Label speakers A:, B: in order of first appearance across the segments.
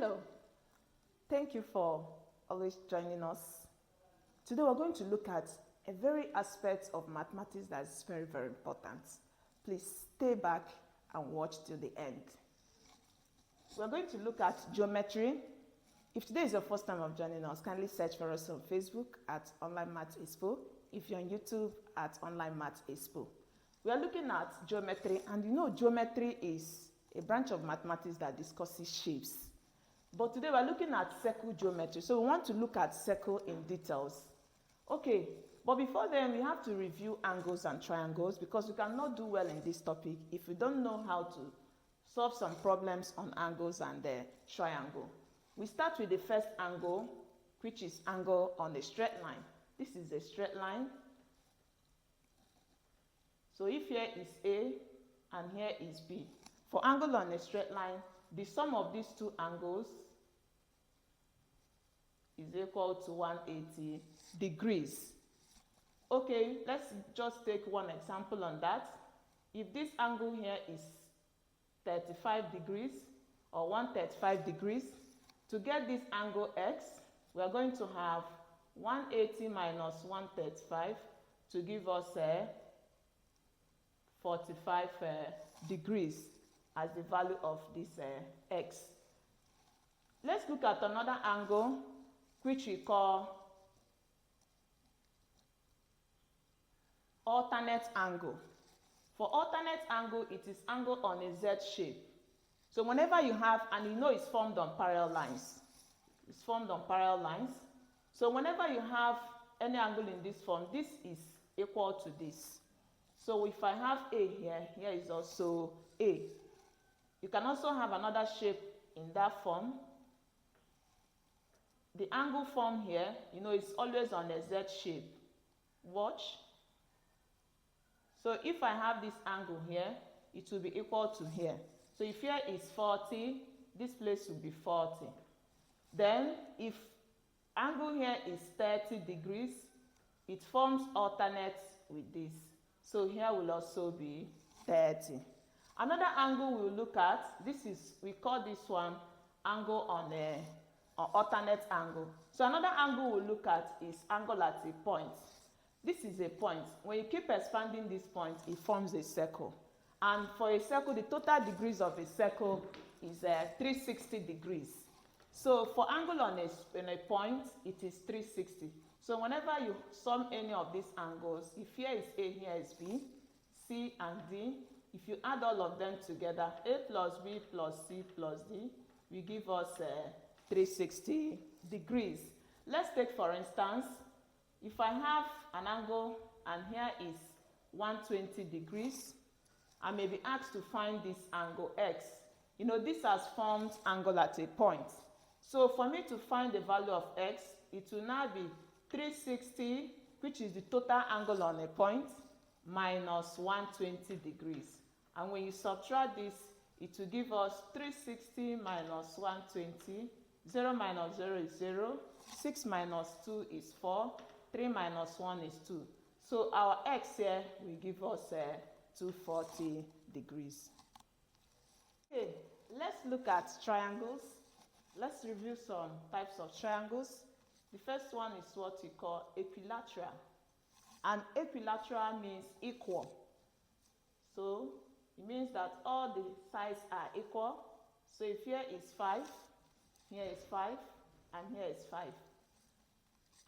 A: Hello, thank you for always joining us. Today we're going to look at a very aspect of mathematics that is very, very important. Please stay back and watch till the end. We're going to look at geometry. If today is your first time of joining us, kindly search for us on Facebook at Online Math Expo. If you're on YouTube at Online Math Expo. We are looking at geometry, and you know geometry is a branch of mathematics that discusses shapes. But today we're looking at circle geometry, so we want to look at circle in details. Okay, but before then we have to review angles and triangles because we cannot do well in this topic if we don't know how to solve some problems on angles and triangle. We start with the first angle, which is angle on a straight line. This is a straight line. So if here is A and here is B, for angle on a straight line, the sum of these two angles is equal to 180 degrees. Okay, let's just take one example on that. If this angle here is 35 degrees or 135 degrees, to get this angle x, we are going to have 180 minus 135 to give us 45 degrees as the value of this x. Let's look at another angle which we call alternate angle. For alternate angle, it is angle on a Z shape. So whenever you have, and you know it's formed on parallel lines. It's formed on parallel lines. So whenever you have any angle in this form, this is equal to this. So if I have A here, here is also A. You can also have another shape in that form. The angle form here, you know, it's always on a Z shape. Watch. So if I have this angle here, it will be equal to here. So if here is 40, this place will be 40. Then if angle here is 30 degrees, it forms alternate with this. So here will also be 30. Another angle we'll look at, we call this one angle on an alternate angle. So another angle we'll look at is angle at a point. This is a point. When you keep expanding this point, it forms a circle. And for a circle, the total degrees of a circle is 360 degrees. So for angle on a point, it is 360. So whenever you sum any of these angles, if here is A, here is B, C and D, if you add all of them together, A plus B plus C plus D, will give us 360 degrees. Let's take for instance, if I have an angle and here is 120 degrees, I may be asked to find this angle X. You know, this has formed angle at a point. So for me to find the value of X, it will now be 360, which is the total angle on a point, minus 120 degrees. And when you subtract this, it will give us 360 minus 120. 0 minus 0 is 0. 6 minus 2 is 4. 3 minus 1 is 2. So our X here will give us 240 degrees. Okay, let's look at triangles. Let's review some types of triangles. The first one is what we call equilateral. And equilateral means equal. So it means that all the sides are equal. So if here is 5, here is 5, and here is 5.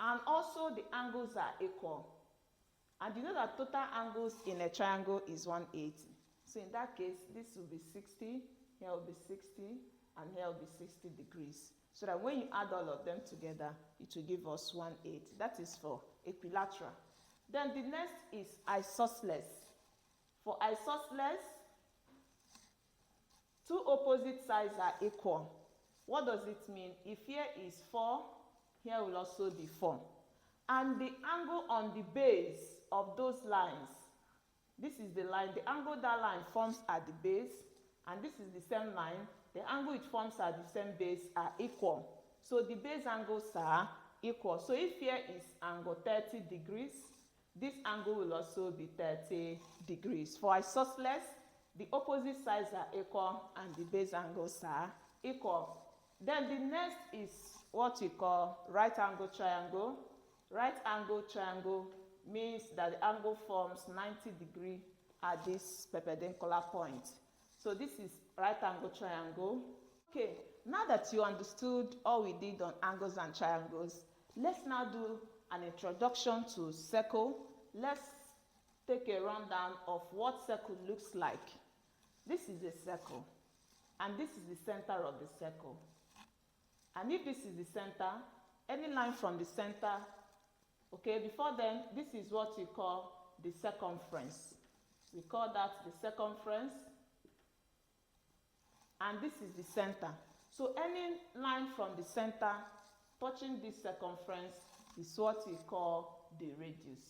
A: And also the angles are equal. And you know that total angles in a triangle is 180. So in that case, this will be 60, here will be 60, and here will be 60 degrees. So that when you add all of them together, it will give us 180. That is for equilateral. Then the next is isosceles. For isosceles, two opposite sides are equal. What does it mean? If here is 4, here will also be 4. And the angle on the base of those lines, this is the line, the angle that line forms at the base, and this is the same line, the angle it forms at the same base are equal. So the base angles are equal. So if here is angle 30 degrees, this angle will also be 30 degrees. For isosceles, the opposite sides are equal and the base angles are equal. Then the next is what we call right angle triangle. Right angle triangle means that the angle forms 90 degrees at this perpendicular point. So this is right angle triangle. Okay, now that you understood all we did on angles and triangles, let's now do an introduction to circle. Let's take a rundown of what circle looks like. This is a circle, and this is the center of the circle. And if this is the center, any line from the center, okay, before then, this is what we call the circumference. We call that the circumference. And this is the center. So any line from the center touching this circumference is what we call the radius.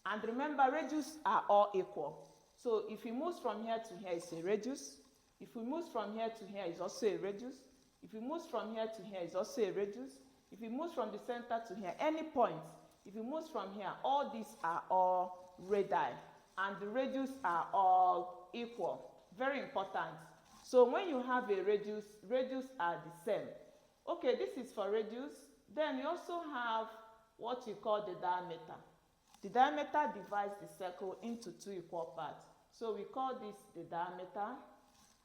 A: And remember, radius are all equal. So if we move from here to here, it's a radius. If we move from here to here, it's also a radius. If we move from here to here, it's also a radius. If we move from the center to here, any point, if we move from here, all these are all radii. And the radius are all equal. Very important. So when you have a radius, radius are the same. Okay, this is for radius. Then you also have what we call the diameter. The diameter divides the circle into two equal parts. So we call this the diameter.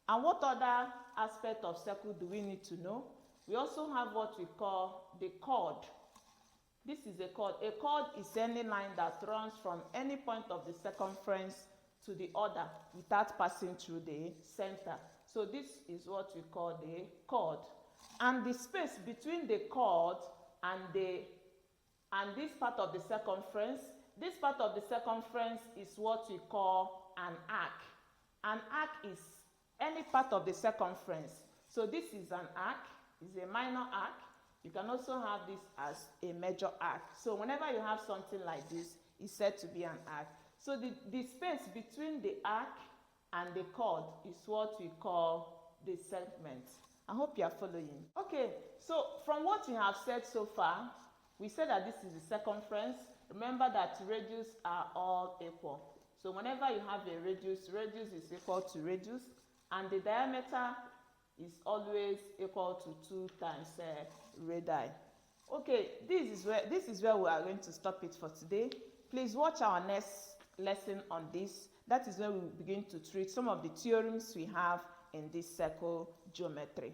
A: And what other aspect of circle do we need to know? We also have what we call the chord. This is a chord. A chord is any line that runs from any point of the circumference to the other without passing through the center. So this is what we call the chord. And the space between the chord and this part of the circumference, this part of the circumference is what we call an arc. An arc is any part of the circumference. So this is an arc, is a minor arc. You can also have this as a major arc. So whenever you have something like this, it's said to be an arc. So the space between the arc and the chord is what we call the segment. I hope you are following. Okay, so from what we have said so far, we said that this is the circumference. Remember that radius are all equal. So whenever you have a radius, radius is equal to radius, and the diameter is always equal to 2 times radii. Okay, this is where we are going to stop it for today. Please watch our next lesson on this. That is where we begin to treat some of the theorems we have in this circle geometry.